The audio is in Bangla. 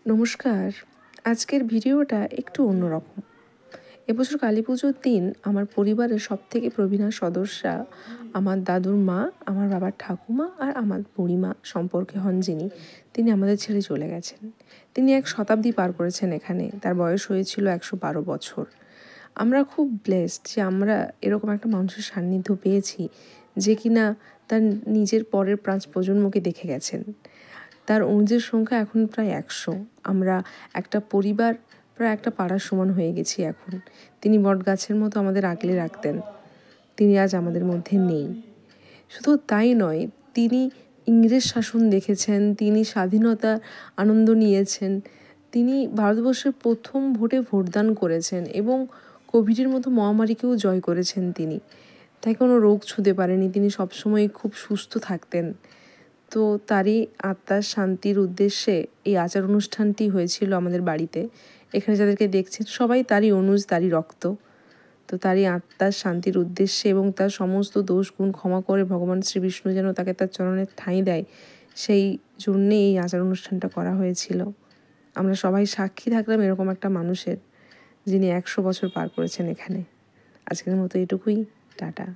নমস্কার। আজকের ভিডিওটা একটু অন্যরকম। এবছর কালী পুজোর দিন আমার পরিবারের সবথেকে প্রবীণা সদস্যা আমার দাদুর মা, আমার বাবার ঠাকুমা আর আমার বুড়িমা সম্পর্কে হন যিনি, তিনি আমাদের ছেড়ে চলে গেছেন। তিনি 1 শতাব্দী পার করেছেন এখানে। তার বয়স হয়েছিল 112 বছর। আমরা খুব ব্লেসড যে আমরা এরকম একটা মানুষের সান্নিধ্য পেয়েছি যে কিনা তার নিজের পরের 5 প্রজন্মকে দেখে গেছেন। তার অনুজের সংখ্যা এখন প্রায় 100। আমরা একটা পরিবার, প্রায় একটা পাড়ার সমান হয়ে গেছি এখন। তিনি বটগাছের মতো আমাদের আগলে রাখতেন। তিনি আজ আমাদের মধ্যে নেই। শুধু তাই নয়, তিনি ইংরেজ শাসন দেখেছেন, তিনি স্বাধীনতার আনন্দ নিয়েছেন, তিনি ভারতবর্ষের প্রথম ভোটে ভোটদান করেছেন এবং কোভিডের মতো মহামারীকেও জয় করেছেন তিনি। তাই কোনো রোগ ছুঁতে পারেনি, তিনি সবসময় খুব সুস্থ থাকতেন। তো তারই আত্মার শান্তির উদ্দেশ্যে এই আচার অনুষ্ঠানটি হয়েছিল আমাদের বাড়িতে। এখানে যাদেরকে দেখছেন সবাই তারই অনুজ, তারই রক্ত। তো তারই আত্মার শান্তির উদ্দেশ্যে এবং তার সমস্ত দোষ গুণ ক্ষমা করে ভগবান শ্রীবিষ্ণু যেন তাকে তার চরণের ঠাঁই দেয়, সেই জন্যে এই আচার অনুষ্ঠানটা করা হয়েছিল। আমরা সবাই সাক্ষী থাকলাম এরকম একটা মানুষের, যিনি 100 বছর পার করেছেন এখানে। আজকের মতো এটুকুই। টাটা।